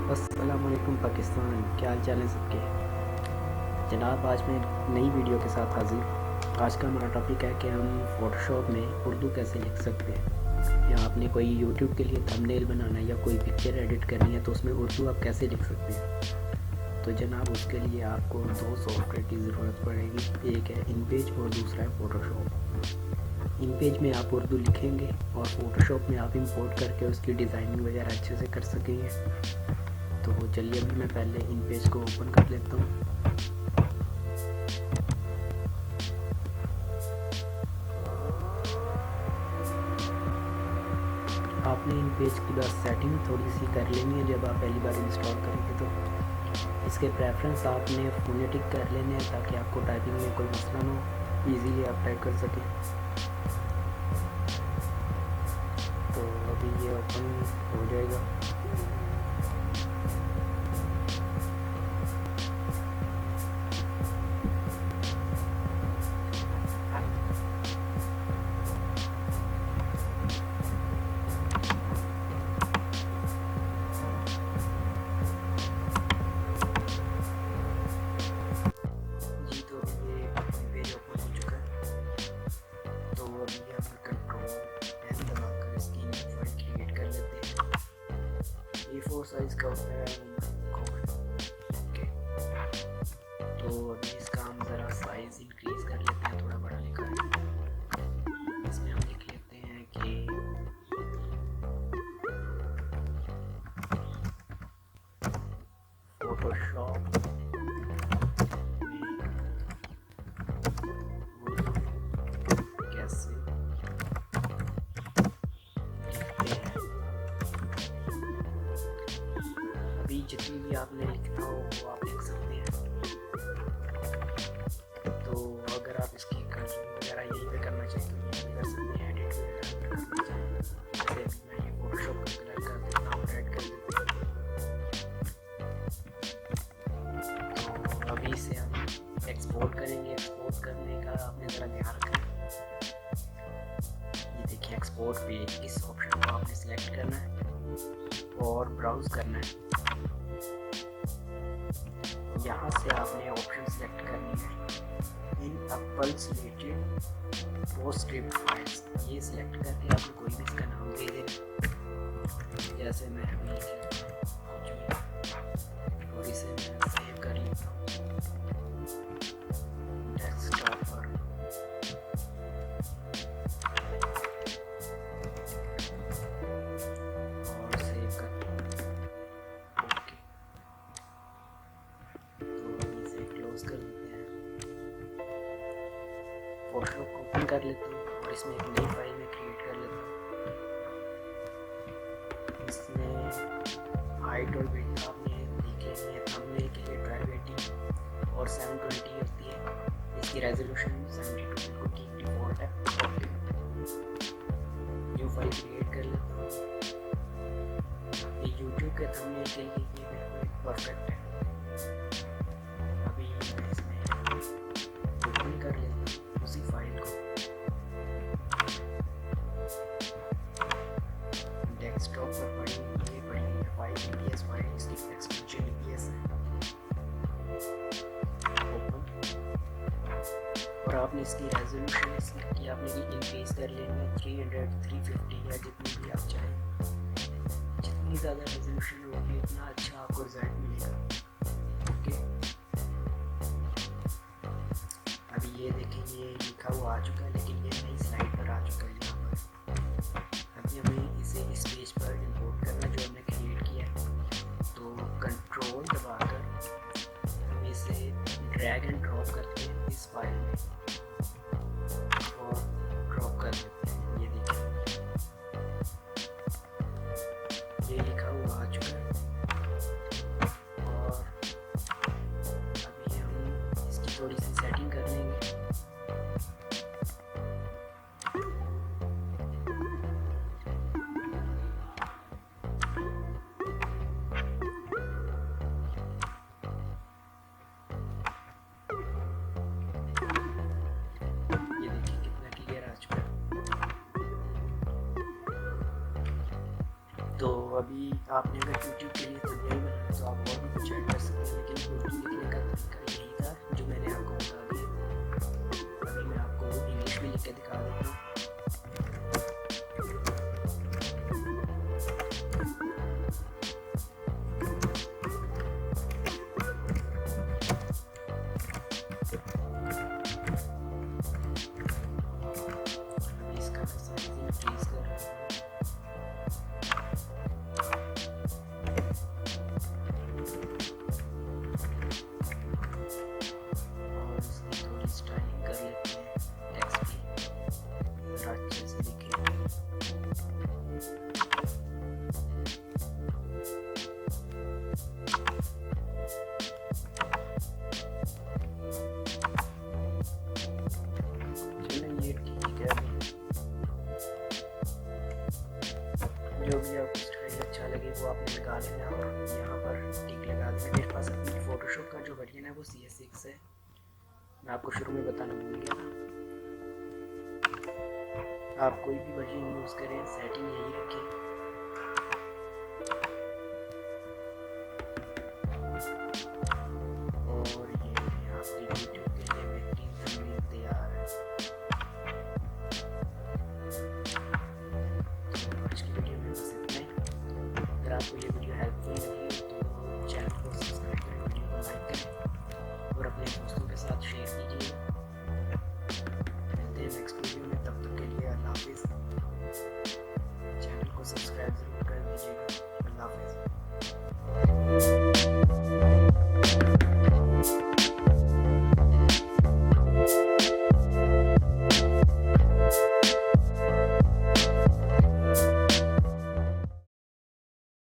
अस्सलामुअलैकुम पाकिस्तान, क्या हाल चाल है सबके। जनाब, आज मैं नई वीडियो के साथ हाजिर। आज का हमारा टॉपिक है कि हम फ़ोटोशॉप में उर्दू कैसे लिख सकते हैं, या आपने कोई यूट्यूब के लिए थंबनेल बनाना है या कोई पिक्चर एडिट करनी है तो उसमें उर्दू आप कैसे लिख सकते हैं। तो जनाब, उसके लिए आपको दो सॉफ्टवेयर की ज़रूरत पड़ेगी। एक है इनपेज और दूसरा है फ़ोटोशॉप। इनपेज में आप उर्दू लिखेंगे और फ़ोटोशॉप में आप इंपोर्ट करके उसकी डिज़ाइनिंग वगैरह अच्छे से कर सकेंगे। तो चलिए अभी मैं पहले इनपेज को ओपन कर लेता हूँ। आपने इनपेज की बस सेटिंग थोड़ी सी कर लेनी है जब आप पहली बार इंस्टॉल करेंगे। तो इसके प्रेफरेंस आपने फोनेटिक कर लेने हैं ताकि आपको टाइपिंग में कोई मसला ना हो, ईजीली आप टाइप कर सकें। तो अभी ये ओपन हो जाएगा। जी, तो अभी ये पेज ओपन हो चुका है। तो अभी हम कंट्रोल एन दबाकर इसकी न्यू फाइल क्रिएट कर लेते हैं। A4 साइज़ का होता है ओके। तो अभी इसका हम ज़रा साइज़ इंक्रीज़ कर लेते हैं, थोड़ा बड़ा लिखा है। इसमें हम लिख लेते हैं कि फोटोशॉप कैसे लिखते हैं। अभी जितनी भी आपने लिखना हो वो आप लिख सकते हैं। तो अगर आप इसकी कलरिंग वगैरह यहीं पे करना चाहिए तो यहीं पे कर सकते हैं, एडिट वगैरह करना चाहिए। जैसे अभी मैं ये फोटोशॉप का कलर कर देता हूँ, रेड कर देता हूँ। तो अभी इसे हम एक्सपोर्ट करेंगे। एक्सपोर्ट करने का आपने ज़रा ध्यान रखना। ये देखिए एक्सपोर्ट पे इस ऑप्शन को आपने सेलेक्ट करना है और ब्राउज़ करना है। यहाँ से आपने ऑप्शन सेलेक्ट करनी है इन अपल्सलेटेड पोस्टस्क्रिप्ट फाइल्स। ये सिलेक्ट करके आपने कोई भी इसका नाम दे देना। जैसे मैं अभी और इसे मैं सेव कर लेता हूँ डेस्कटॉप पर। और सेव कर ओके। तो इसे क्लोज कर देते हैं। फोटोशॉप को ओपन कर लेता हूँ और इसमें एक नई फाइल में क्रिएट कर लेता हूँ। इसमें हाइट और विड्थ आपने देख लेनी है। थंबनेल के लिए 1280 और 720 होती है। इसकी रेजोल्यूशन 72 बिल्कुल ठीक डिफॉल्ट है। ओके, न्यू फाइल क्रिएट कर लेता हूँ। ये यूट्यूब के थंबनेल के लिए ये बिल्कुल परफेक्ट है। अभी मैं इसमें ओपन कर लेता हूँ उसी फाइल को। डेस्कटॉप पर पड़ी है फाइल EPS फाइल, इसकी एक्सटेंशन EPS है। ओपन। और आपने इसकी रेजोल्यूशन इसकी आपने इंक्रीज कर लेनी है 300, 350 या जितनी भी आप चाहें। जितनी ज़्यादा रेजोल्यूशन होगी उतना अच्छा आपको रिजल्ट मिलेगा। ओके, अभी ये देखें ये लिखा हुआ आ चुका है, लेकिन ये नई स्लाइड पर आ चुका है यहाँ पर। अभी हमें इसे इस पेज पर इंपोर्ट करना जो हमने क्रिएट किया है। तो कंट्रोल दबाकर हम इसे ड्रैग एंड ड्रॉप करते हैं इस फाइल में और ड्रॉप कर देते हैं। ये देखिए ये लिखा हुआ आ चुका है। और अभी हम इसकी थोड़ी सी सेटिंग कर लेंगे। ये देखिए कितना क्लियर आ चुका है। तो अभी आपने अगर यूट्यूब के लिए थंबनेल बनाना फोटोशॉप का जो वर्जन है वो CS6 है। मैं आपको शुरू में बताना भूल गया था। आप कोई भी वर्जन यूज़ करें, सेटिंग यही रखें